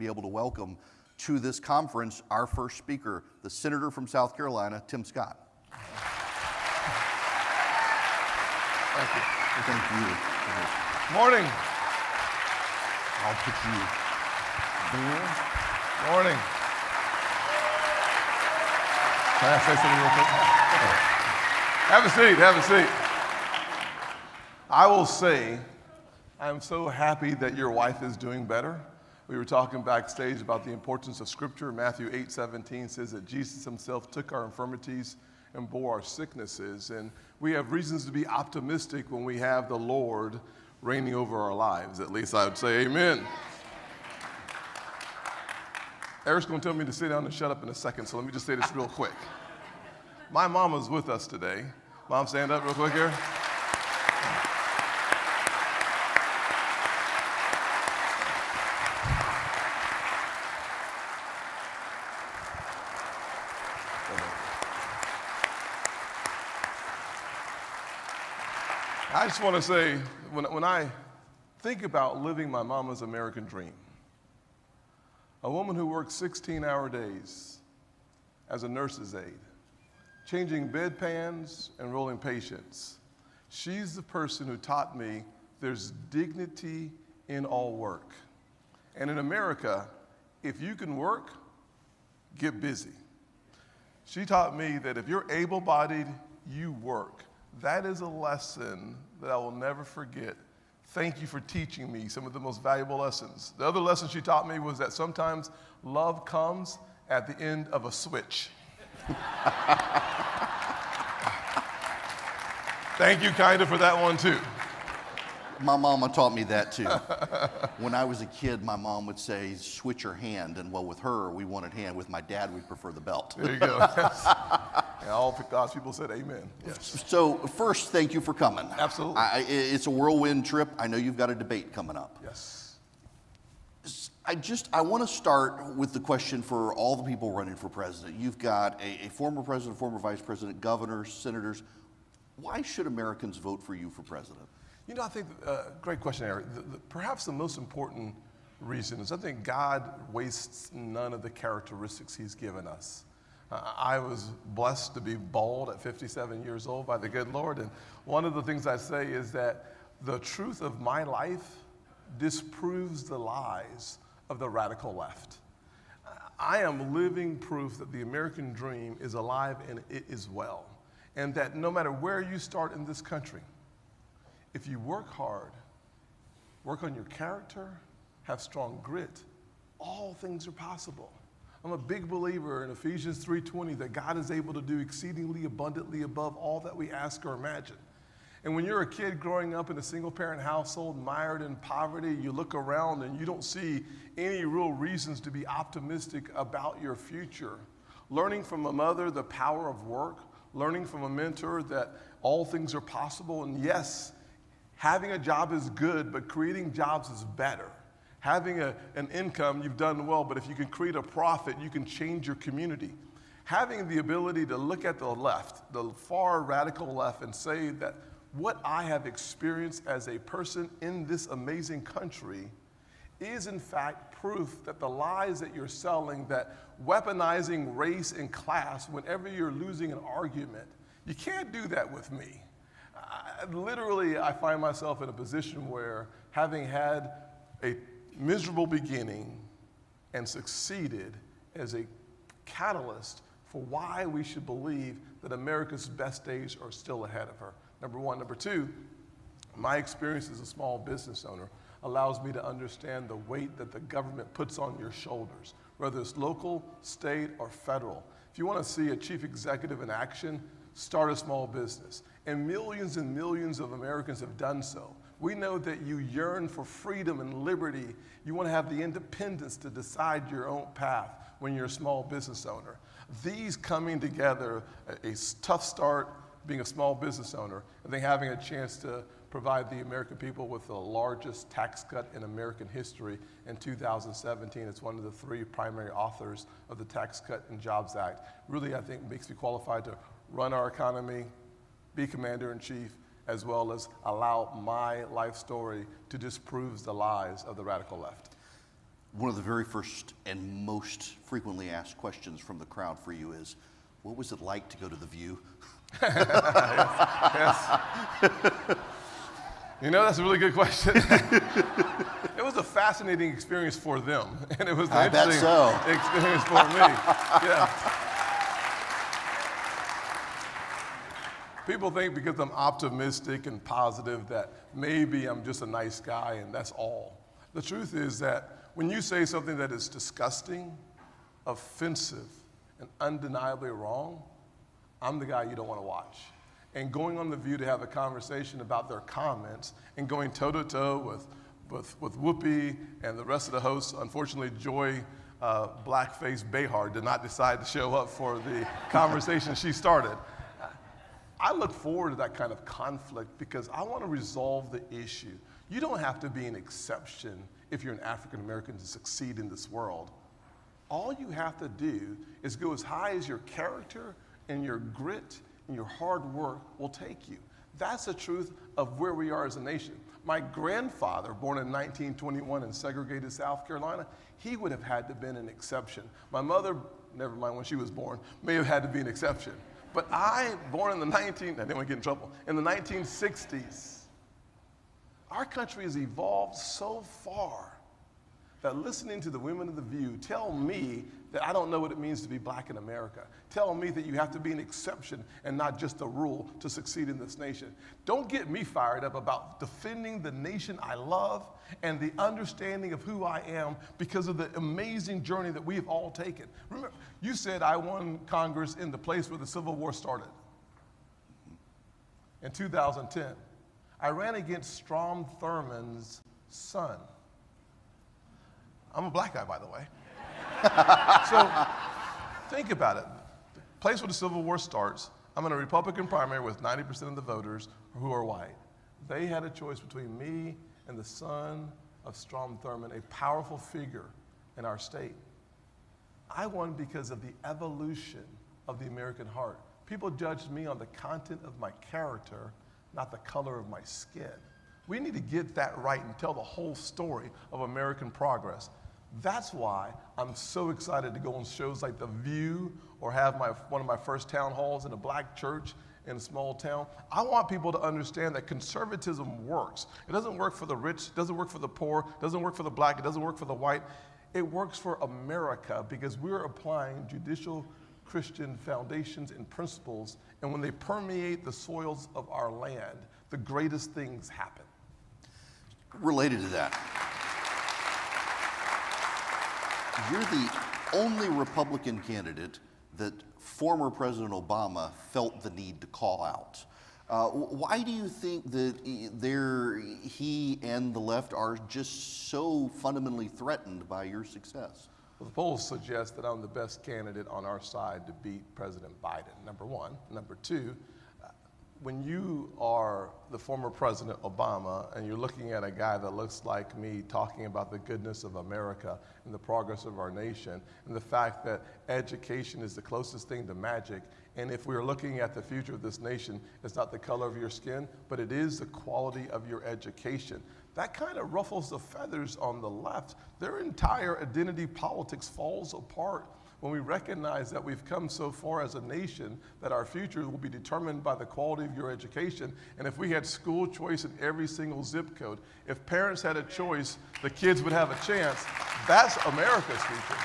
be able to welcome to this conference our first speaker, the Senator from South Carolina, Tim Scott. Thank you. Thank you. Morning. I'll put you there. Morning. Can I say something real quick? Have a seat, have a seat. I will say, I'm so happy that your wife is doing better. We were talking backstage about the importance of Scripture. Matthew 8:17 says that Jesus himself took our infirmities and bore our sicknesses. And we have reasons to be optimistic when we have the Lord reigning over our lives. At least I would say amen. Eric's going to tell me to sit down and shut up in a second, so let me just say this real quick. My mama's with us today. Mom, stand up real quick here. I just want to say, when I think about living my mama's American dream, a woman who works 16-hour days as a nurse's aide, changing bedpans and rolling patients, she's the person who taught me there's dignity in all work. And in America, if you can work, get busy. She taught me that if you're able-bodied, you work. That is a lesson that I will never forget. Thank you for teaching me some of the most valuable lessons. The other lesson she taught me was that sometimes love comes at the end of a switch. Thank you, kinda, for that one too. My mama taught me that too. When I was a kid, my mom would say, switch your hand. And well, with her, we wanted hand. With my dad, we prefer the belt. There you go. And all God's people said amen. Yes. So first, thank you for coming. Absolutely. It's a whirlwind trip. I know you've got a debate coming up. Yes. I want to start with the question for all the people running for president. You've got a former president, former vice president, governors, senators. Why should Americans vote for you for president? You know, I think, great question, Eric. Perhaps the most important reason is I think God wastes none of the characteristics he's given us. I was blessed to be bald at 57 years old by the good Lord, and one of the things I say is that the truth of my life disproves the lies of the radical left. I am living proof that the American dream is alive and it is well, and that no matter where you start in this country, if you work hard, work on your character, have strong grit, all things are possible. I'm a big believer in Ephesians 3:20 that God is able to do exceedingly abundantly above all that we ask or imagine. And when you're a kid growing up in a single-parent household, mired in poverty, you look around and you don't see any real reasons to be optimistic about your future. Learning from a mother the power of work, learning from a mentor that all things are possible, and yes, having a job is good, but creating jobs is better. Having an income, you've done well, but if you can create a profit, you can change your community. Having the ability to look at the left, the far radical left, and say that what I have experienced as a person in this amazing country is in fact proof that the lies that you're selling, that weaponizing race and class whenever you're losing an argument, you can't do that with me. Literally, I find myself in a position where, having had a miserable beginning and succeeded as a catalyst for why we should believe that America's best days are still ahead of her. Number one. Number two, my experience as a small business owner allows me to understand the weight that the government puts on your shoulders, whether it's local, state, or federal. If you want to see a chief executive in action, start a small business. And millions of Americans have done so. We know that you yearn for freedom and liberty. You want to have the independence to decide your own path when you're a small business owner. These coming together, a tough start being a small business owner, and then having a chance to provide the American people with the largest tax cut in American history in 2017. It's one of the three primary authors of the Tax Cut and Jobs Act. Really, I think, makes me qualified to run our economy, be commander-in-chief, as well as allow my life story to disprove the lies of the radical left. One of the very first and most frequently asked questions from the crowd for you is, what was it like to go to The View? Yes. You know, that's a really good question. It was a fascinating experience for them, and it was an interesting experience for me. Yeah. People think because I'm optimistic and positive that maybe I'm just a nice guy and that's all. The truth is that when you say something that is disgusting, offensive, and undeniably wrong, I'm the guy you don't want to watch. And going on The View to have a conversation about their comments and going toe-to-toe with Whoopi and the rest of the hosts, unfortunately, Joy Blackface Behar did not decide to show up for the conversation she started. I look forward to that kind of conflict because I want to resolve the issue. You don't have to be an exception if you're an African American to succeed in this world. All you have to do is go as high as your character and your grit and your hard work will take you. That's the truth of where we are as a nation. My grandfather, born in 1921 in segregated South Carolina, he would have had to have been an exception. My mother, never mind when she was born, may have had to be an exception. But I, born in the I didn't want to get in trouble, in the 1960s, our country has evolved so far that listening to the women of The View tell me that I don't know what it means to be black in America. Tell me that you have to be an exception and not just a rule to succeed in this nation. Don't get me fired up about defending the nation I love and the understanding of who I am because of the amazing journey that we've all taken. Remember, you said I won Congress in the place where the Civil War started. In 2010, I ran against Strom Thurmond's son. I'm a black guy, by the way. So think about it. The place where the Civil War starts, I'm in a Republican primary with 90% of the voters who are white. They had a choice between me and the son of Strom Thurmond, a powerful figure in our state. I won because of the evolution of the American heart. People judged me on the content of my character, not the color of my skin. We need to get that right and tell the whole story of American progress. That's why I'm so excited to go on shows like The View or have one of my first town halls in a black church in a small town. I want people to understand that conservatism works. It doesn't work for the rich, it doesn't work for the poor, it doesn't work for the black, it doesn't work for the white. It works for America because we're applying judicial Christian foundations and principles, and when they permeate the soils of our land, the greatest things happen. Related to that, you're the only Republican candidate that former President Obama felt the need to call out. Why do you think that he and the left are just so fundamentally threatened by your success? Well, the polls suggest that I'm the best candidate on our side to beat President Biden, number one. Number two, when you are the former President Obama and you're looking at a guy that looks like me talking about the goodness of America and the progress of our nation and the fact that education is the closest thing to magic, and if we're looking at the future of this nation, it's not the color of your skin, but it is the quality of your education. That kind of ruffles the feathers on the left. Their entire identity politics falls apart when we recognize that we've come so far as a nation that our future will be determined by the quality of your education. And if we had school choice in every single zip code, if parents had a choice, the kids would have a chance. That's America's future.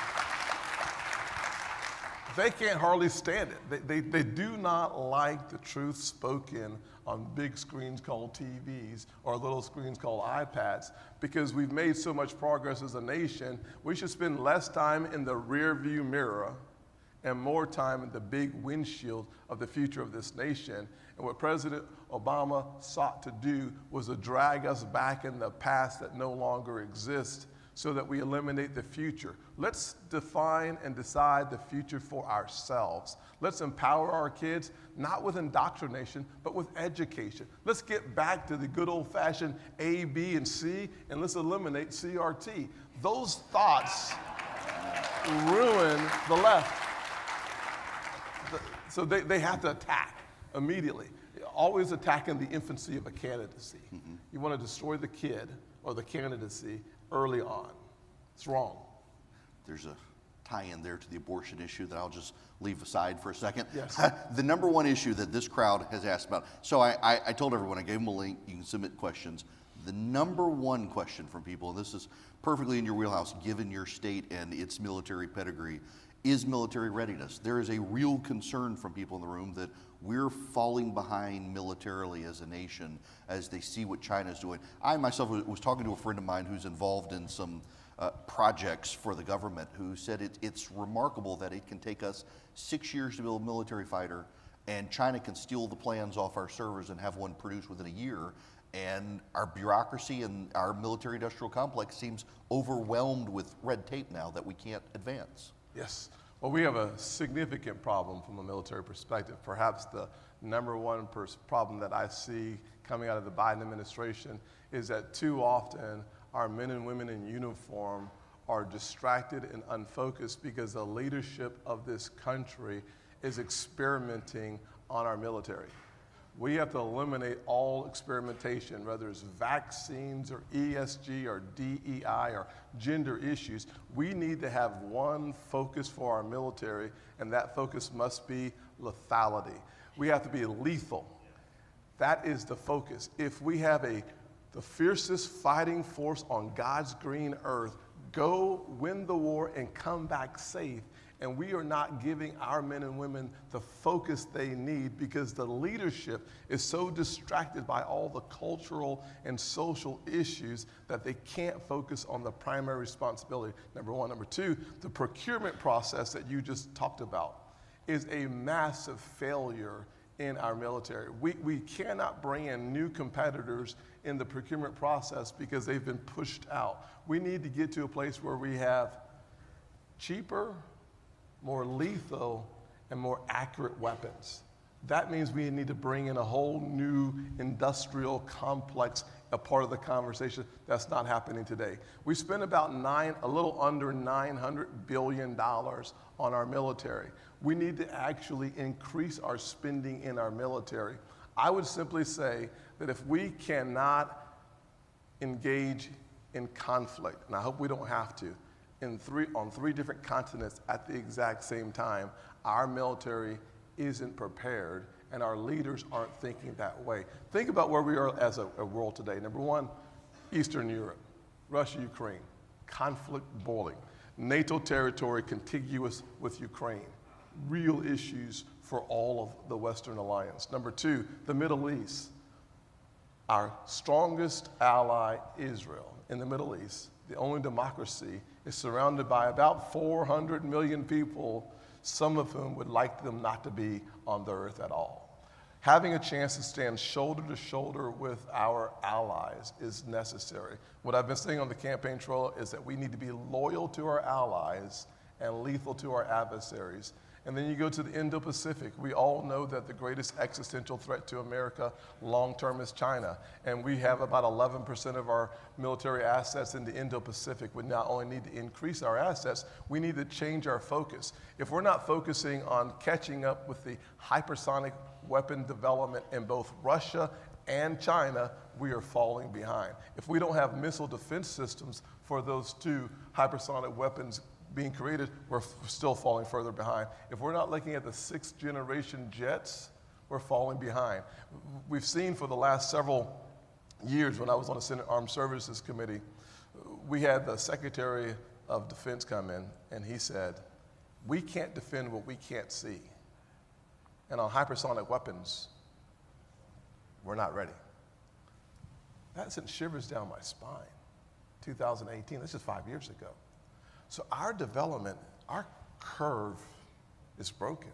They can't hardly stand it. They do not like the truth spoken on big screens called TVs or little screens called iPads because we've made so much progress as a nation. We should spend less time in the rear view mirror and more time in the big windshield of the future of this nation. And what President Obama sought to do was to drag us back in the past that no longer exists so that we eliminate the future. Let's define and decide the future for ourselves. Let's empower our kids, not with indoctrination, but with education. Let's get back to the good old-fashioned A, B, and C, and let's eliminate CRT. Those thoughts ruin the left. So they have to attack immediately, always attacking the infancy of a candidacy. You want to destroy the kid or the candidacy early on. It's wrong. There's a tie-in there to the abortion issue that I'll just leave aside for a second. Yes. The number one issue that this crowd has asked about, so I told everyone, I gave them a link, you can submit questions. The number one question from people, and this is perfectly in your wheelhouse given your state and its military pedigree, is military readiness. There is a real concern from people in the room that we're falling behind militarily as a nation as they see what China's doing. I myself was talking to a friend of mine who's involved in some projects for the government who said it's remarkable that it can take us 6 years to build a military fighter, and China can steal the plans off our servers and have one produced within a year. And our bureaucracy and our military industrial complex seems overwhelmed with red tape now that we can't advance. Yes. Well, we have a significant problem from a military perspective. Perhaps the number one problem that I see coming out of the Biden administration is that too often our men and women in uniform are distracted and unfocused because the leadership of this country is experimenting on our military. We have to eliminate all experimentation, whether it's vaccines or ESG or DEI or gender issues. We need to have one focus for our military, and that focus must be lethality. We have to be lethal. That is the focus. If we have the fiercest fighting force on God's green earth, go win the war and come back safe, and we are not giving our men and women the focus they need because the leadership is so distracted by all the cultural and social issues that they can't focus on the primary responsibility, number one. Number two, the procurement process that you just talked about is a massive failure in our military. We cannot bring in new competitors in the procurement process because they've been pushed out. We need to get to a place where we have cheaper, more lethal, and more accurate weapons. That means we need to bring in a whole new industrial complex, a part of the conversation that's not happening today. We spend about a little under $900 billion on our military. We need to actually increase our spending in our military. I would simply say that if we cannot engage in conflict, and I hope we don't have to, on three different continents at the exact same time, our military isn't prepared and our leaders aren't thinking that way. Think about where we are as a world today. Number one, Eastern Europe, Russia, Ukraine, conflict boiling, NATO territory contiguous with Ukraine, real issues for all of the Western alliance. Number two, the Middle East, our strongest ally, Israel, in the Middle East, the only democracy, is surrounded by about 400 million people, some of whom would like them not to be on the earth at all. Having a chance to stand shoulder to shoulder with our allies is necessary. What I've been saying on the campaign trail is that we need to be loyal to our allies and lethal to our adversaries. And then you go to the Indo-Pacific. We all know that the greatest existential threat to America long-term is China. And we have about 11% of our military assets in the Indo-Pacific. We not only need to increase our assets, we need to change our focus. If we're not focusing on catching up with the hypersonic weapon development in both Russia and China, we are falling behind. If we don't have missile defense systems for those two hypersonic weapons being created, we're still falling further behind. If we're not looking at the 6th generation jets, we're falling behind. We've seen for the last several years, when I was on the Senate Armed Services Committee, we had the Secretary of Defense come in and he said, we can't defend what we can't see. And on hypersonic weapons, we're not ready. That sent shivers down my spine. 2018, that's just 5 years ago. So our development, our curve is broken.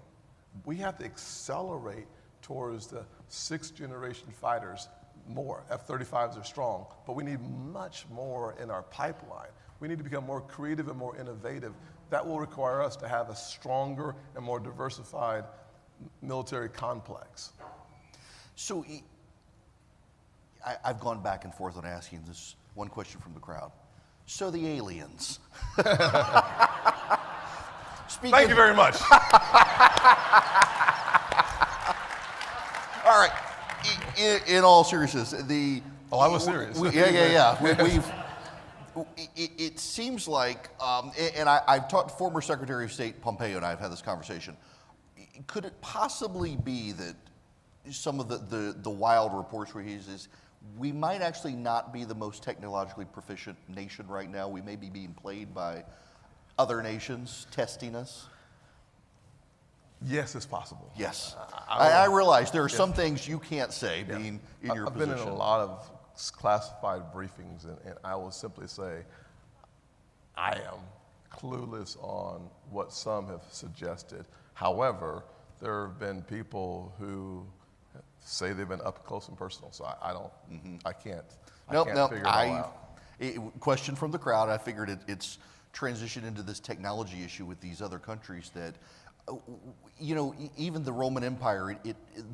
We have to accelerate towards the 6th generation fighters more. F-35s are strong, but we need much more in our pipeline. We need to become more creative and more innovative. That will require us to have a stronger and more diversified military complex. So I've gone back and forth on asking this one question from the crowd. So the aliens. Thank you very much. All right. In all seriousness, I was serious. Yeah. it seems like, and I've talked to former Secretary of State Pompeo, and I've had this conversation. Could it possibly be that some of the wild reports where he uses, we might actually not be the most technologically proficient nation right now? We may be being played by other nations testing us? Yes, it's possible. Yes. I realize there are some things you can't say Yeah. being in your I've position. been in a lot of classified briefings, and I will simply say I am clueless on what some have suggested. However, there have been people who say they've been up close and personal, so I don't, I can't figure it all out. Question from the crowd, I figured it's transitioned into this technology issue with these other countries that, even the Roman Empire,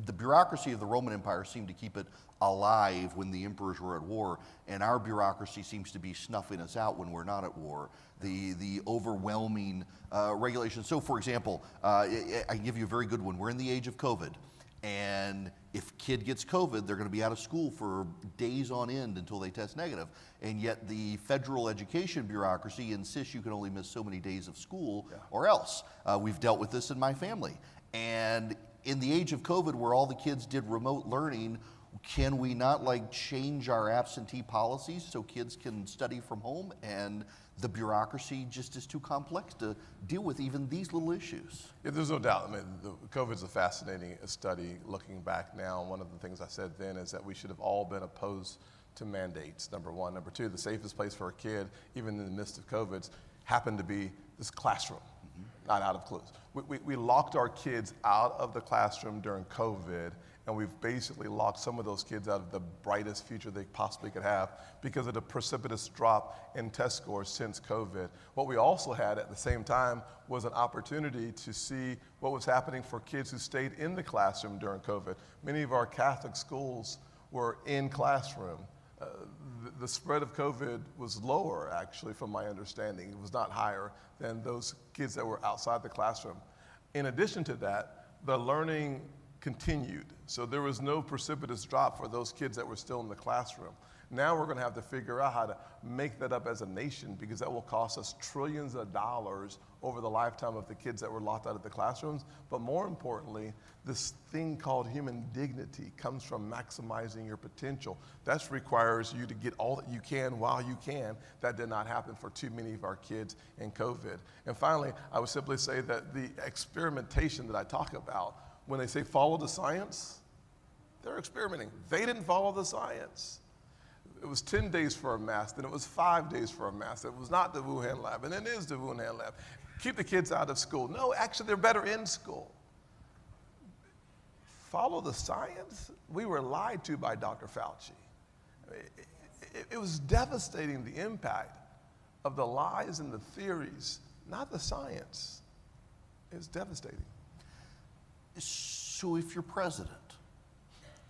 the bureaucracy of the Roman Empire seemed to keep it alive when the emperors were at war, and our bureaucracy seems to be snuffing us out when we're not at war. The overwhelming regulations. So, for example, I can give you a very good one. We're in the age of COVID, and if a kid gets COVID, they're going to be out of school for days on end until they test negative. And yet the federal education bureaucracy insists you can only miss so many days of school or else. We've dealt with this in my family. And in the age of COVID, where all the kids did remote learning, can we not change our absentee policies so kids can study from home? And the bureaucracy just is too complex to deal with even these little issues. Yeah, there's no doubt. I mean, COVID is a fascinating study looking back now. One of the things I said then is that we should have all been opposed to mandates, number one. Number two, the safest place for a kid, even in the midst of COVID, happened to be this classroom, not out of clothes. We locked our kids out of the classroom during COVID, and we've basically locked some of those kids out of the brightest future they possibly could have because of the precipitous drop in test scores since COVID. What we also had at the same time was an opportunity to see what was happening for kids who stayed in the classroom during COVID. Many of our Catholic schools were in classroom. The spread of COVID was lower, actually, from my understanding. It was not higher than those kids that were outside the classroom. In addition to that, the learning continued. So there was no precipitous drop for those kids that were still in the classroom. Now we're going to have to figure out how to make that up as a nation, because that will cost us trillions of dollars over the lifetime of the kids that were locked out of the classrooms. But more importantly, this thing called human dignity comes from maximizing your potential. That requires you to get all that you can while you can. That did not happen for too many of our kids in COVID. And finally, I would simply say that the experimentation that I talk about, when they say follow the science, they're experimenting. They didn't follow the science. It was 10 days for a mask, then it was 5 days for a mask. It was not the Wuhan lab, and it is the Wuhan lab. Keep the kids out of school. No, actually, they're better in school. Follow the science? We were lied to by Dr. Fauci. It was devastating, the impact of the lies and the theories, not the science. It was devastating. So if you're president,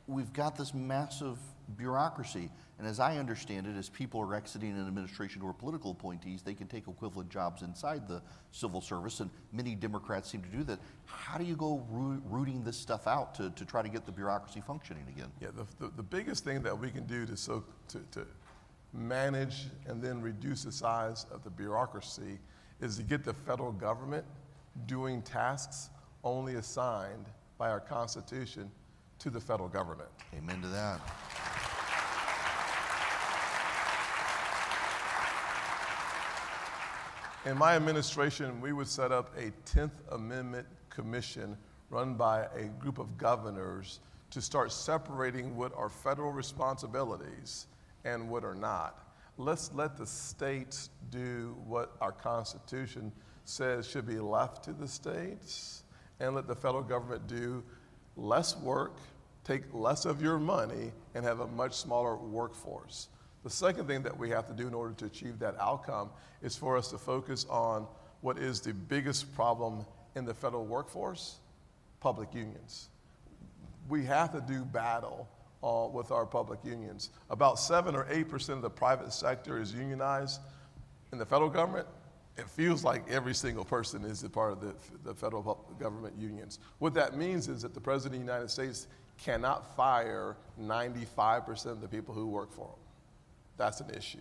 we've got this massive bureaucracy, and as I understand it, as people are exiting an administration or political appointees, they can take equivalent jobs inside the civil service, and many Democrats seem to do that. How do you go rooting this stuff out to try to get the bureaucracy functioning again? Yeah, the biggest thing that we can do to manage and then reduce the size of the bureaucracy is to get the federal government doing tasks only assigned by our Constitution to the federal government. Amen to that. In my administration, we would set up a 10th Amendment commission run by a group of governors to start separating what are federal responsibilities and what are not. Let's let the states do what our Constitution says should be left to the states, and let the federal government do less work, take less of your money, and have a much smaller workforce. The second thing that we have to do in order to achieve that outcome is for us to focus on what is the biggest problem in the federal workforce: public unions. We have to do battle with our public unions. About 7 or 8% of the private sector is unionized. In the federal government, it feels like every single person is a part of the federal government unions. What that means is that the President of the United States cannot fire 95% of the people who work for him. That's an issue.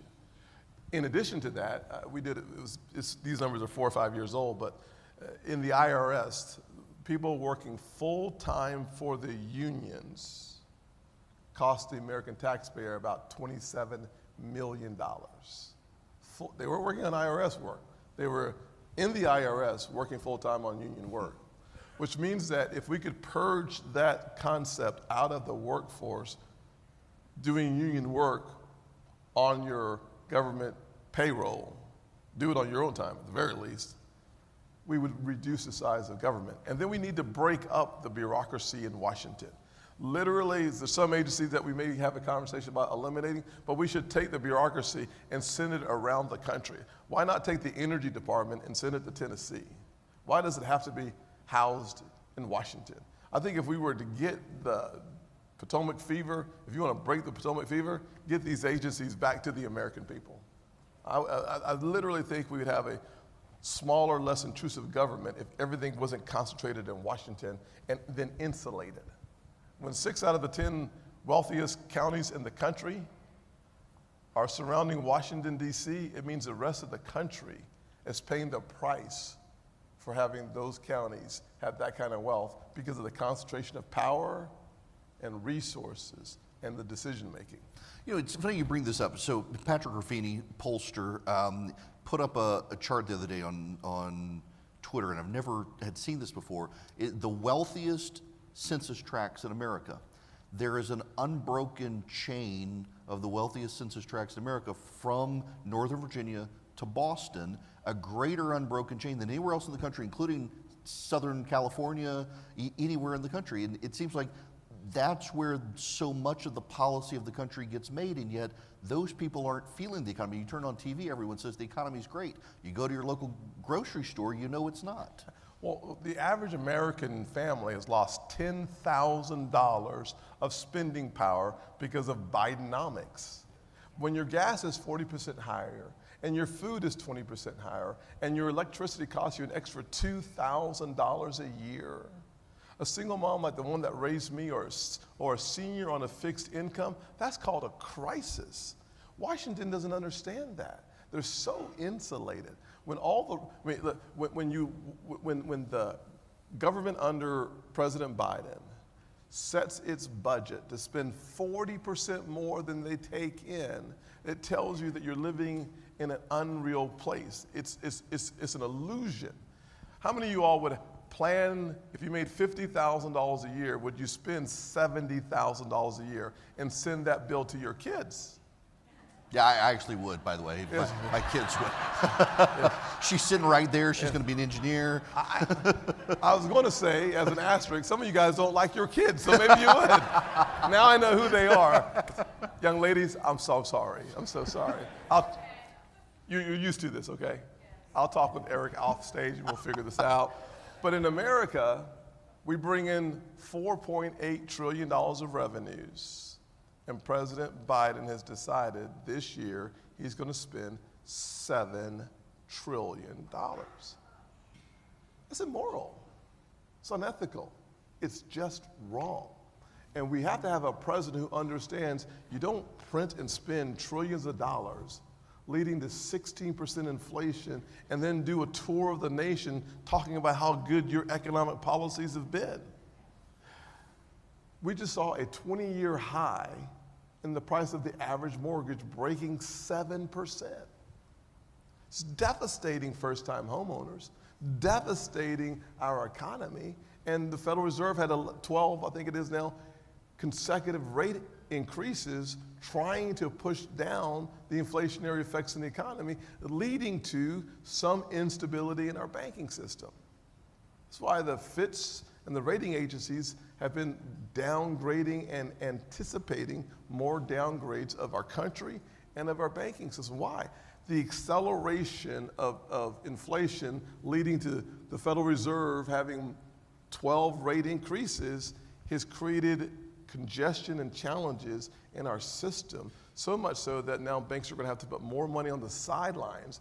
In addition to that, these numbers are 4 or 5 years old, but in the IRS, people working full-time for the unions cost the American taxpayer about $27 million. They weren't working on IRS work. They were in the IRS working full-time on union work, which means that if we could purge that concept out of the workforce, doing union work on your government payroll, do it on your own time at the very least, we would reduce the size of government. And then we need to break up the bureaucracy in Washington. Literally, there's some agencies that we may have a conversation about eliminating, but we should take the bureaucracy and send it around the country. Why not take the energy department and send it to Tennessee? Why does it have to be housed in Washington? I think if we were to get the Potomac fever, if you want to break the Potomac fever, get these agencies back to the American people. I literally think we would have a smaller, less intrusive government if everything wasn't concentrated in Washington and then insulated. When 6 out of the 10 wealthiest counties in the country are surrounding Washington, D.C., it means the rest of the country is paying the price for having those counties have that kind of wealth because of the concentration of power and resources and the decision making. You know, it's funny you bring this up. So Patrick Ruffini, pollster, put up a chart the other day on Twitter, and I've never had seen this before. The wealthiest census tracts in America. There is an unbroken chain of the wealthiest census tracts in America from Northern Virginia to Boston, a greater unbroken chain than anywhere else in the country, including Southern California, anywhere in the country. And it seems like that's where so much of the policy of the country gets made, and yet those people aren't feeling the economy. You turn on TV, everyone says the economy's great. You go to your local grocery store, you know it's not. Well, the average American family has lost $10,000 of spending power because of Bidenomics. When your gas is 40% higher, and your food is 20% higher, and your electricity costs you an extra $2,000 a year, a single mom like the one that raised me, or a senior on a fixed income, that's called a crisis. Washington doesn't understand that. They're so insulated. When the government under President Biden sets its budget to spend 40% more than they take in, it tells you that you're living in an unreal place. It's an illusion. How many of you all would plan, if you made $50,000 a year, would you spend $70,000 a year and send that bill to your kids? Yeah, I actually would, by the way. Yes. My kids would. She's sitting right there. She's going to be an engineer. I was going to say, as an asterisk, some of you guys don't like your kids, so maybe you would. Now I know who they are. Young ladies, I'm so sorry. I'm so sorry. You're used to this, okay? I'll talk with Eric off stage and we'll figure this out. But in America, we bring in $4.8 trillion of revenues. And President Biden has decided this year he's going to spend $7 trillion. That's immoral. It's unethical. It's just wrong. And we have to have a president who understands you don't print and spend trillions of dollars, leading to 16% inflation, and then do a tour of the nation talking about how good your economic policies have been. We just saw a 20-year high in the price of the average mortgage breaking 7%. It's devastating first-time homeowners, devastating our economy, and the Federal Reserve had 12, I think it is now, consecutive rate increases trying to push down the inflationary effects in the economy, leading to some instability in our banking system. That's why the Fitch and the rating agencies have been downgrading and anticipating more downgrades of our country and of our banking system. Why? The acceleration of inflation leading to the Federal Reserve having 12 rate increases has created congestion and challenges in our system, so much so that now banks are going to have to put more money on the sidelines,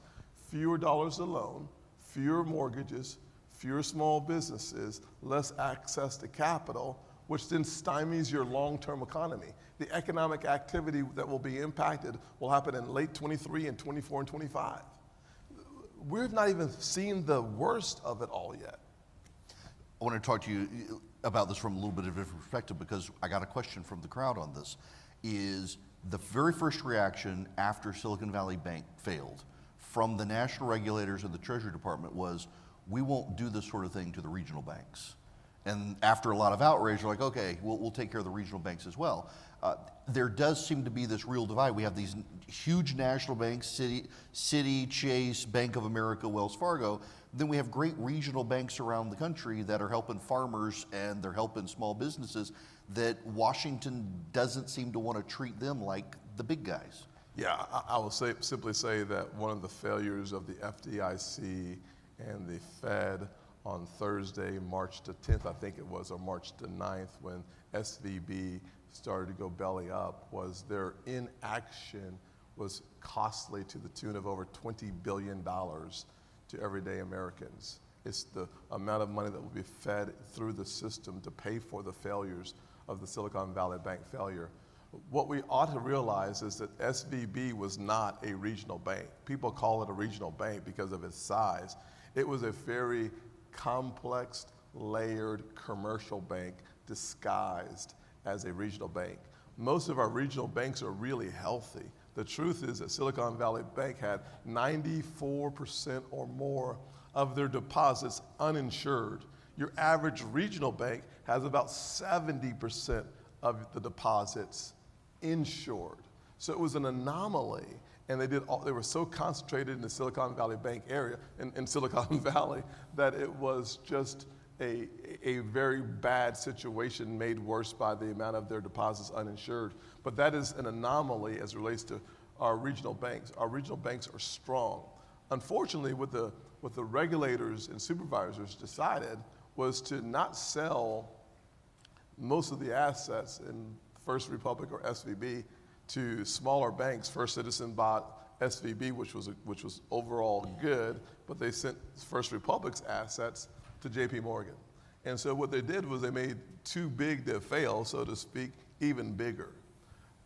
fewer dollars a loan, fewer mortgages, fewer small businesses, less access to capital, which then stymies your long-term economy. The economic activity that will be impacted will happen in late 23 and 24 and 25. We've not even seen the worst of it all yet. I want to talk to you about this from a little bit of a different perspective because I got a question from the crowd on this. Is the very first reaction after Silicon Valley Bank failed from the national regulators and the Treasury Department was, we won't do this sort of thing to the regional banks. And after a lot of outrage, they're like, okay, we'll take care of the regional banks as well. There does seem to be this real divide. We have these huge national banks, Citi, Chase, Bank of America, Wells Fargo. Then we have great regional banks around the country that are helping farmers and they're helping small businesses that Washington doesn't seem to want to treat them like the big guys. Yeah, I will simply say that one of the failures of the FDIC and the Fed on Thursday, March the 10th, I think it was, or March the 9th, when SVB started to go belly up, was their inaction was costly to the tune of over $20 billion to everyday Americans. It's the amount of money that will be fed through the system to pay for the failures of the Silicon Valley Bank failure. What we ought to realize is that SVB was not a regional bank. People call it a regional bank because of its size. It was a very complex, layered commercial bank disguised as a regional bank. Most of our regional banks are really healthy. The truth is that Silicon Valley Bank had 94% or more of their deposits uninsured. Your average regional bank has about 70% of the deposits insured. So it was an anomaly, and they were so concentrated in the Silicon Valley Bank area, in Silicon Valley, that it was just a very bad situation made worse by the amount of their deposits uninsured. But that is an anomaly as it relates to our regional banks. Our regional banks are strong. Unfortunately, what the regulators and supervisors decided was to not sell most of the assets in First Republic or SVB to smaller banks. First Citizen bought SVB, which was overall good, but they sent First Republic's assets to JP Morgan. And so what they did was they made too big to fail, so to speak, even bigger.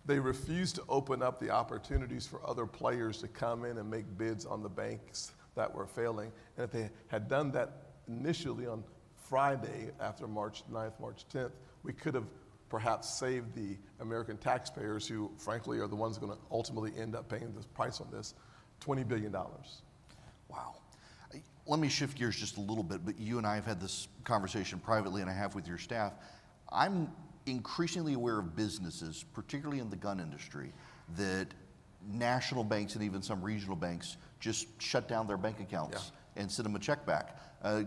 They refused to open up the opportunities for other players to come in and make bids on the banks that were failing. And if they had done that initially on Friday after March 9th, March 10th, we could have perhaps saved the American taxpayers, who frankly are the ones going to ultimately end up paying the price on this, $20 billion. Wow. Let me shift gears just a little bit, but you and I have had this conversation privately, and I have with your staff. I'm increasingly aware of businesses, particularly in the gun industry, that national banks and even some regional banks just shut down their bank accounts and send them a check back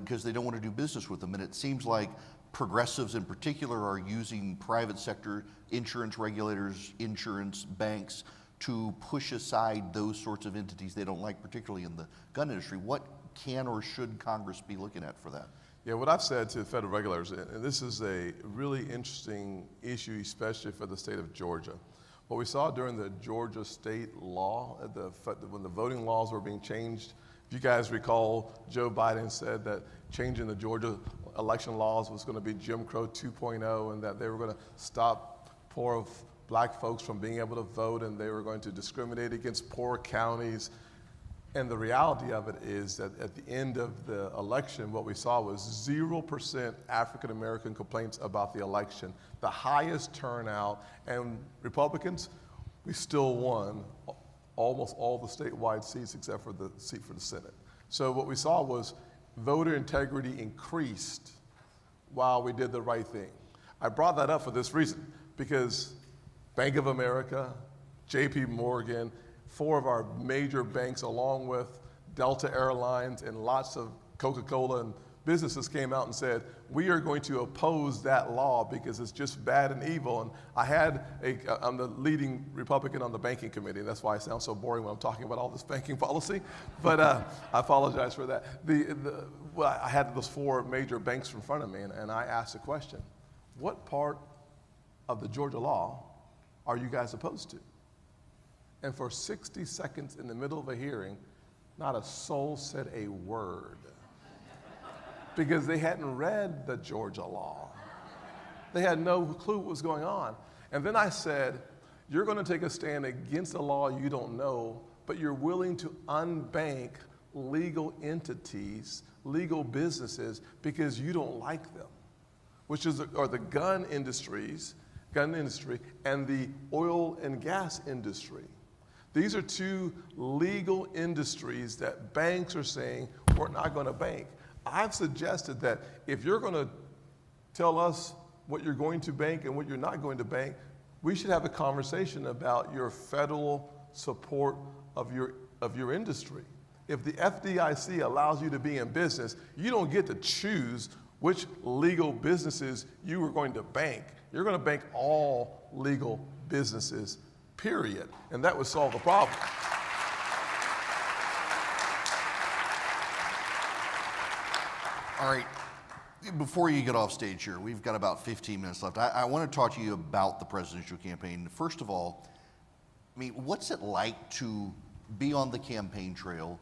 because they don't want to do business with them. And it seems like progressives in particular are using private sector insurance regulators, insurance banks to push aside those sorts of entities they don't like, particularly in the gun industry. What can or should Congress be looking at for that? Yeah, what I've said to federal regulators, and this is a really interesting issue, especially for the state of Georgia. What we saw during the Georgia state law, when the voting laws were being changed, if you guys recall, Joe Biden said that changing the Georgia election laws was going to be Jim Crow 2.0, and that they were going to stop poor black folks from being able to vote, and they were going to discriminate against poor counties. And the reality of it is that at the end of the election, what we saw was 0% African American complaints about the election, the highest turnout, and Republicans, we still won almost all the statewide seats except for the seat for the Senate. So what we saw was voter integrity increased while we did the right thing. I brought that up for this reason, because Bank of America, JP Morgan, 4 of our major banks, along with Delta Airlines and lots of Coca-Cola and businesses, came out and said, we are going to oppose that law because it's just bad and evil. And I'm the leading Republican on the banking committee, and that's why I sound so boring when I'm talking about all this banking policy, but I apologize for that. I had those 4 major banks in front of me, and I asked the question, what part of the Georgia law are you guys opposed to? And for 60 seconds in the middle of a hearing, not a soul said a word, because they hadn't read the Georgia law. They had no clue what was going on. And then I said, you're going to take a stand against a law you don't know, but you're willing to unbank legal entities, legal businesses, because you don't like them, which are the gun industry and the oil and gas industry. These are two legal industries that banks are saying, we're not going to bank. I've suggested that if you're going to tell us what you're going to bank and what you're not going to bank, we should have a conversation about your federal support of your industry. If the FDIC allows you to be in business, you don't get to choose which legal businesses you are going to bank. You're going to bank all legal businesses, period. And that would solve the problem. All right, before you get off stage here, we've got about 15 minutes left. I want to talk to you about the presidential campaign. First of all, I mean, what's it like to be on the campaign trail,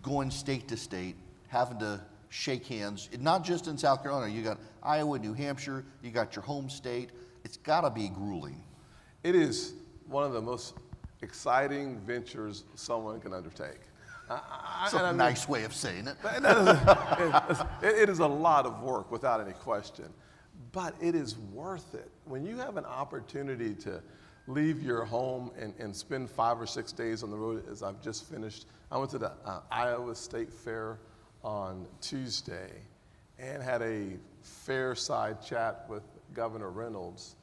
going state to state, having to shake hands, not just in South Carolina, you got Iowa, New Hampshire, you got your home state. It's gotta be grueling. It is one of the most exciting ventures someone can undertake. It's a nice way of saying it. It is a lot of work, without any question, but it is worth it. When you have an opportunity to leave your home and spend 5 or 6 days on the road, as I've just finished. I went to the Iowa State Fair on Tuesday and had a fair side chat with Governor Reynolds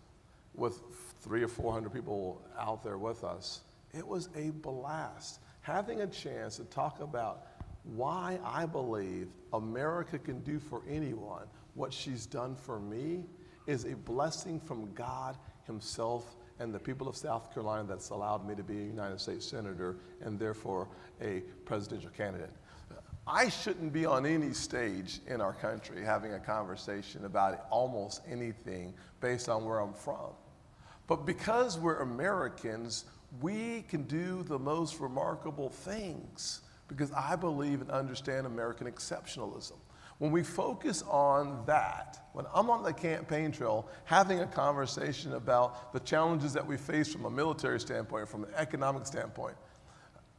with 300 or 400 people out there with us. It was a blast. Having a chance to talk about why I believe America can do for anyone what she's done for me is a blessing from God Himself and the people of South Carolina that's allowed me to be a United States Senator and therefore a presidential candidate. I shouldn't be on any stage in our country having a conversation about almost anything based on where I'm from. But because we're Americans, we can do the most remarkable things because I believe and understand American exceptionalism. When we focus on that, when I'm on the campaign trail having a conversation about the challenges that we face from a military standpoint, from an economic standpoint,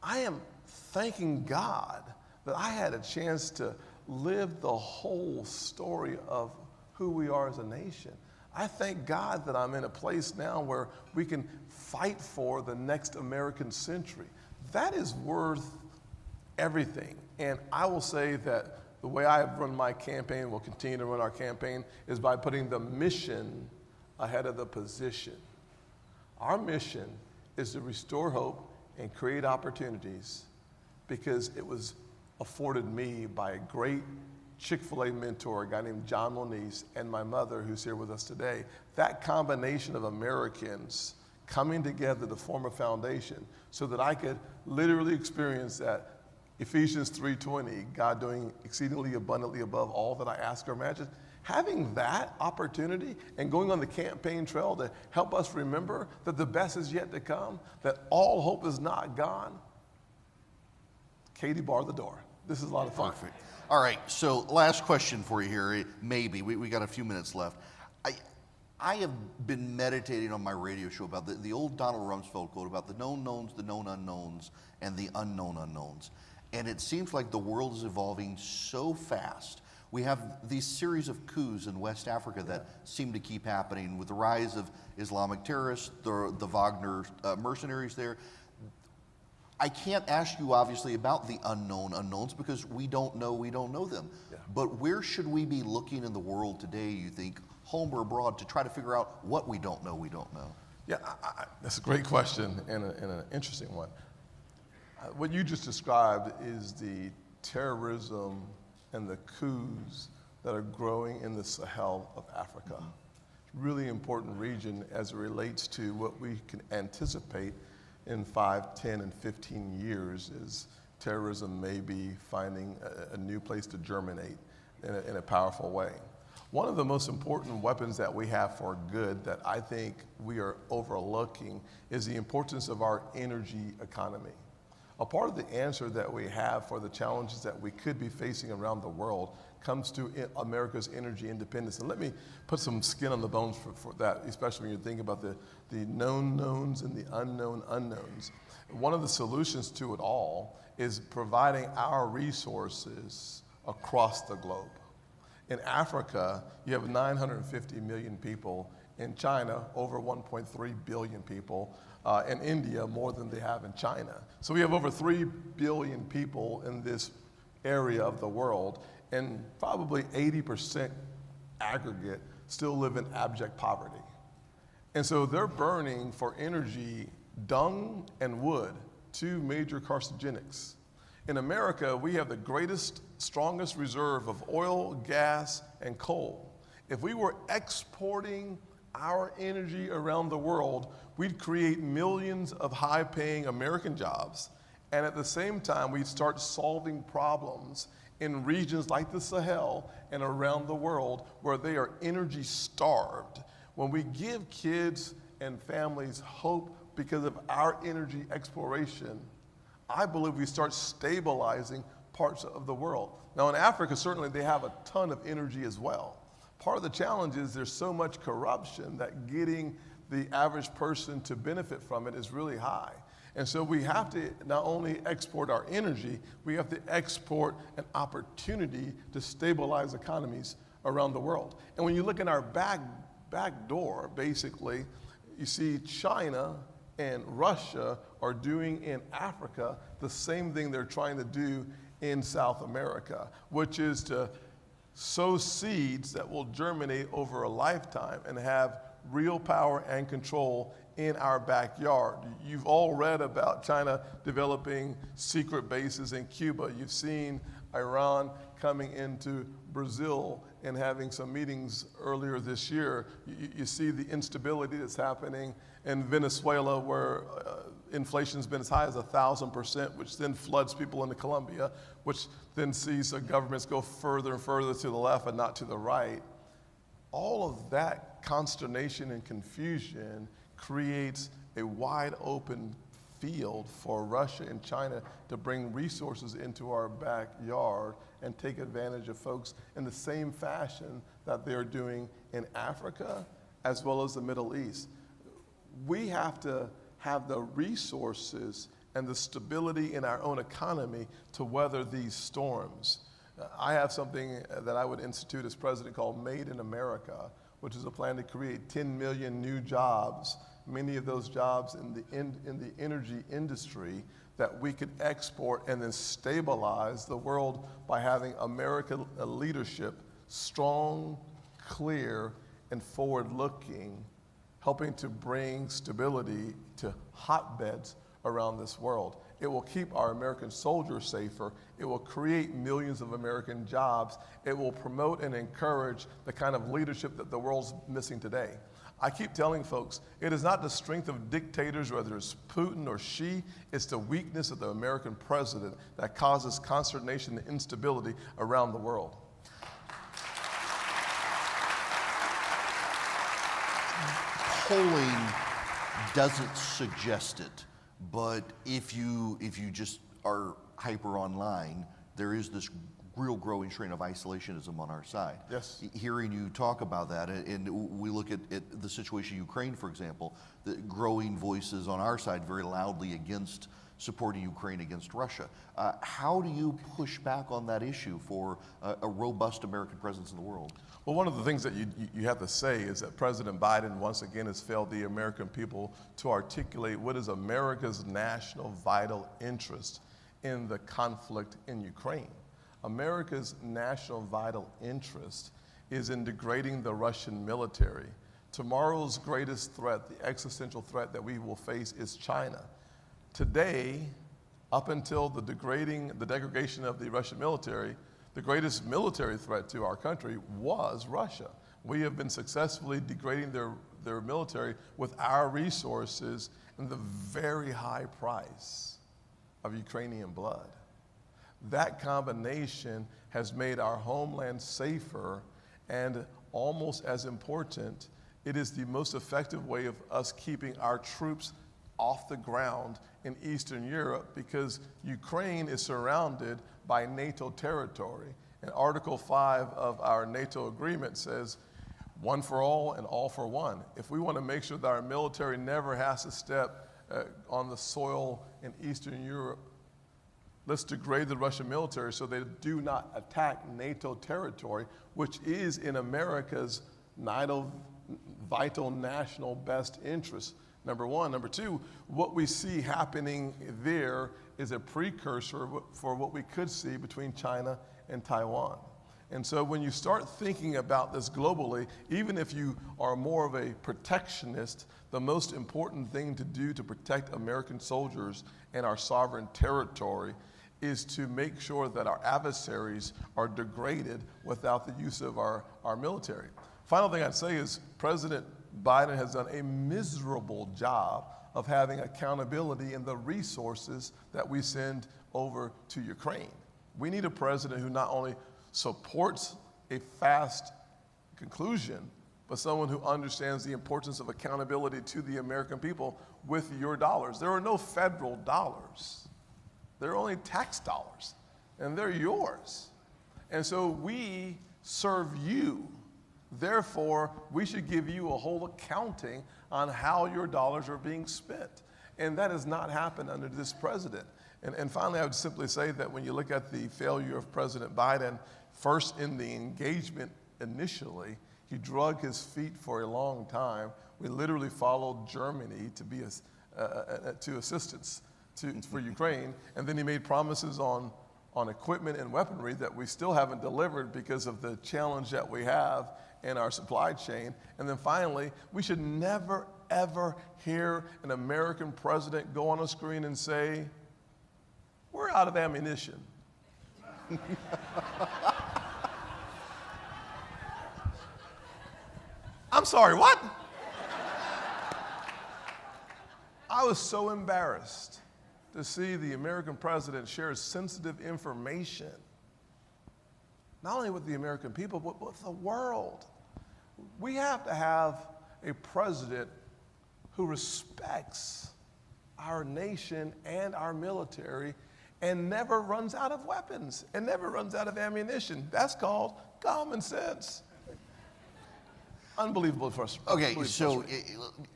I am thanking God that I had a chance to live the whole story of who we are as a nation. I thank God that I'm in a place now where we can fight for the next American century. That is worth everything. And I will say that the way I have run my campaign, will continue to run our campaign, is by putting the mission ahead of the position. Our mission is to restore hope and create opportunities because it was afforded me by a great Chick-fil-A mentor, a guy named John Moniz, and my mother, who's here with us today. That combination of Americans coming together to form a foundation so that I could literally experience that Ephesians 3:20, God doing exceedingly abundantly above all that I ask or imagine. Having that opportunity and going on the campaign trail to help us remember that the best is yet to come, that all hope is not gone. Katie, bar the door. This is a lot of fun. Perfect. All right, so last question for you here, maybe. We got a few minutes left. I have been meditating on my radio show about the old Donald Rumsfeld quote about the known knowns, the known unknowns, and the unknown unknowns. And it seems like the world is evolving so fast. We have these series of coups in West Africa that seem to keep happening with the rise of Islamic terrorists, the Wagner mercenaries there. I can't ask you, obviously, about the unknown unknowns because we don't know them. Yeah. But where should we be looking in the world today, you think, home or abroad, to try to figure out what we don't know? Yeah, that's a great question and an interesting one. What you just described is the terrorism and the coups that are growing in the Sahel of Africa. Mm-hmm. Really important region as it relates to what we can anticipate in 5, 10, and 15 years is terrorism may be finding a new place to germinate in a powerful way. One of the most important weapons that we have for good that I think we are overlooking is the importance of our energy economy. A part of the answer that we have for the challenges that we could be facing around the world comes to America's energy independence. And let me put some skin on the bones for that, especially when you're thinking about the known knowns and the unknown unknowns. One of the solutions to it all is providing our resources across the globe. In Africa, you have 950 million people. In China, over 1.3 billion people. In India, more than they have in China. So we have over 3 billion people in this area of the world, and probably 80% aggregate still live in abject poverty. And so they're burning for energy dung and wood, two major carcinogenics. In America, we have the greatest, strongest reserve of oil, gas, and coal. If we were exporting our energy around the world, we'd create millions of high-paying American jobs, and at the same time, we'd start solving problems in regions like the Sahel and around the world where they are energy starved. When we give kids and families hope because of our energy exploration, I believe we start stabilizing parts of the world. Now in Africa, certainly they have a ton of energy as well. Part of the challenge is there's so much corruption that getting the average person to benefit from it is really high. And so we have to not only export our energy, we have to export an opportunity to stabilize economies around the world. And when you look in our back door, basically, you see China and Russia are doing in Africa the same thing they're trying to do in South America, which is to sow seeds that will germinate over a lifetime and have real power and control in our backyard. You've all read about China developing secret bases in Cuba. You've seen Iran coming into Brazil and having some meetings earlier this year. You see the instability that's happening in Venezuela, where inflation's been as high as 1,000%, which then floods people into Colombia, which then sees the governments go further and further to the left and not to the right. All of that consternation and confusion creates a wide open field for Russia and China to bring resources into our backyard and take advantage of folks in the same fashion that they're doing in Africa as well as the Middle East. We have to have the resources and the stability in our own economy to weather these storms. I have something that I would institute as president called Made in America, which is a plan to create 10 million new jobs, many of those jobs in the energy industry that we could export and then stabilize the world by having American leadership strong, clear, and forward-looking, helping to bring stability to hotbeds around this world. It will keep our American soldiers safer. It will create millions of American jobs. It will promote and encourage the kind of leadership that the world's missing today. I keep telling folks, it is not the strength of dictators, whether it's Putin or Xi, it's the weakness of the American president that causes consternation and instability around the world. Polling doesn't suggest it, but if you just are hyper online, there is this real growing strain of isolationism on our side. Yes. Hearing you talk about that, and we look at the situation in Ukraine, for example, the growing voices on our side very loudly against supporting Ukraine against Russia. How do you push back on that issue for a robust American presence in the world? Well, one of the things that you have to say is that President Biden once again has failed the American people to articulate what is America's national vital interest in the conflict in Ukraine. America's national vital interest is in degrading the Russian military. Tomorrow's greatest threat, the existential threat that we will face, is China. Today, up until the degradation of the Russian military, the greatest military threat to our country was Russia. We have been successfully degrading their military with our resources and the very high price of Ukrainian blood. That combination has made our homeland safer, and almost as important, it is the most effective way of us keeping our troops off the ground in Eastern Europe because Ukraine is surrounded by NATO territory. And Article 5 of our NATO agreement says, one for all and all for one. If we want to make sure that our military never has to step on the soil in Eastern Europe, let's degrade the Russian military so they do not attack NATO territory, which is in America's vital national best interest, number one. Number two, what we see happening there is a precursor for what we could see between China and Taiwan. And so when you start thinking about this globally, even if you are more of a protectionist, the most important thing to do to protect American soldiers and our sovereign territory is to make sure that our adversaries are degraded without the use of our military. Final thing I'd say is President Biden has done a miserable job of having accountability in the resources that we send over to Ukraine. We need a president who not only supports a fast conclusion, but someone who understands the importance of accountability to the American people with your dollars. There are no federal dollars. There are only tax dollars, and they're yours. And so we serve you. Therefore, we should give you a whole accounting on how your dollars are being spent. And that has not happened under this president. And finally, I would simply say that when you look at the failure of President Biden, first in the engagement initially, he drug his feet for a long time. We literally followed Germany to be to assistance for Ukraine, and then he made promises on equipment and weaponry that we still haven't delivered because of the challenge that we have in our supply chain. And then finally, we should never, ever hear an American president go on a screen and say, "We're out of ammunition." I'm sorry, what? I was so embarrassed to see the American president share sensitive information, not only with the American people, but with the world. We have to have a president who respects our nation and our military and never runs out of weapons and never runs out of ammunition. That's called common sense. Unbelievable for us. Okay, so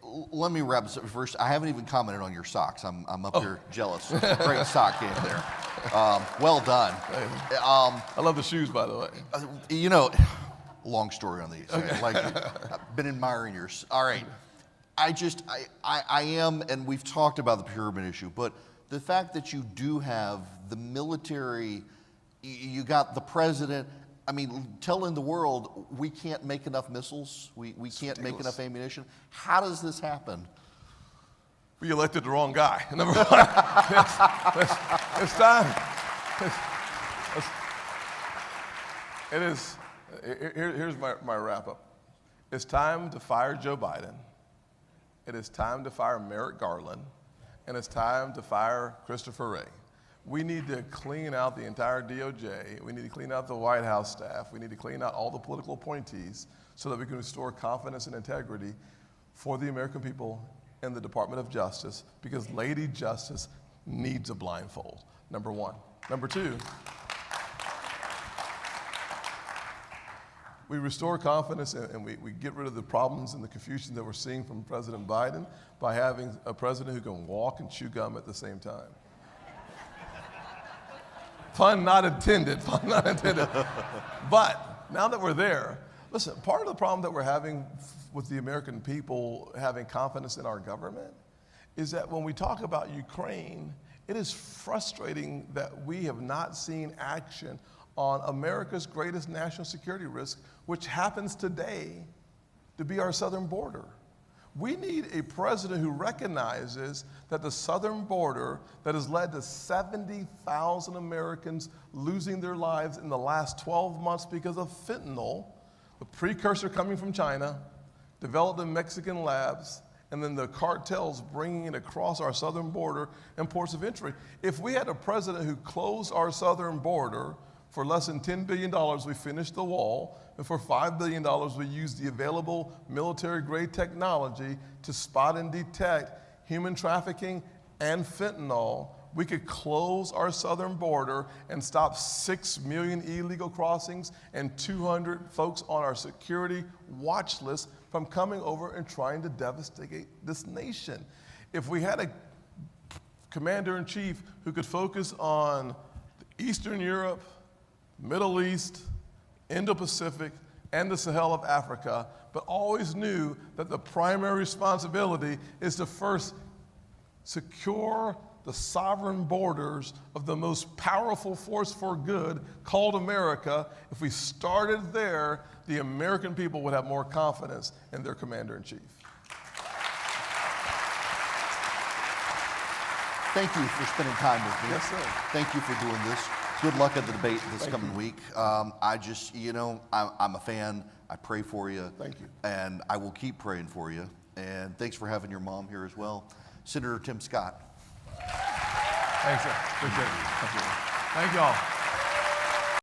let me wrap this up first. I haven't even commented on your socks. I'm up here jealous. Great sock game there. Well done. I love the shoes, by the way. You know, long story on these. Okay. I've been admiring yours. All right. I am, and we've talked about the pyramid issue, but the fact that you do have the military, you got the president, I mean, telling the world we can't make enough missiles, we can't make enough ammunition. How does this happen? We elected the wrong guy, number one. It's time. Here's my wrap up. It's time to fire Joe Biden. It is time to fire Merrick Garland. And it's time to fire Christopher Wray. We need to clean out the entire DOJ. We need to clean out the White House staff. We need to clean out all the political appointees so that we can restore confidence and integrity for the American people in the Department of Justice, because Lady Justice needs a blindfold, number one. Number two, we restore confidence and we get rid of the problems and the confusion that we're seeing from President Biden by having a president who can walk and chew gum at the same time. Pun not intended, pun not intended. But now that we're there, listen, part of the problem that we're having with the American people having confidence in our government is that when we talk about Ukraine, it is frustrating that we have not seen action on America's greatest national security risk, which happens today to be our southern border. We need a president who recognizes that the southern border that has led to 70,000 Americans losing their lives in the last 12 months because of fentanyl, the precursor coming from China, developed in Mexican labs, and then the cartels bringing it across our southern border and ports of entry. If we had a president who closed our southern border, for less than $10 billion, we finished the wall, and for $5 billion, we used the available military-grade technology to spot and detect human trafficking and fentanyl, we could close our southern border and stop 6 million illegal crossings and 200 folks on our security watch list from coming over and trying to devastate this nation. If we had a commander-in-chief who could focus on Eastern Europe, Middle East, Indo-Pacific, and the Sahel of Africa, but always knew that the primary responsibility is to first secure the sovereign borders of the most powerful force for good called America. If we started there, the American people would have more confidence in their commander-in-chief. Thank you for spending time with me. Yes, sir. Thank you for doing this. Good luck at the debate this coming week. I just, I'm a fan. I pray for you. Thank you. And I will keep praying for you. And thanks for having your mom here as well. Senator Tim Scott. Thanks, sir. Appreciate it. Thank you all.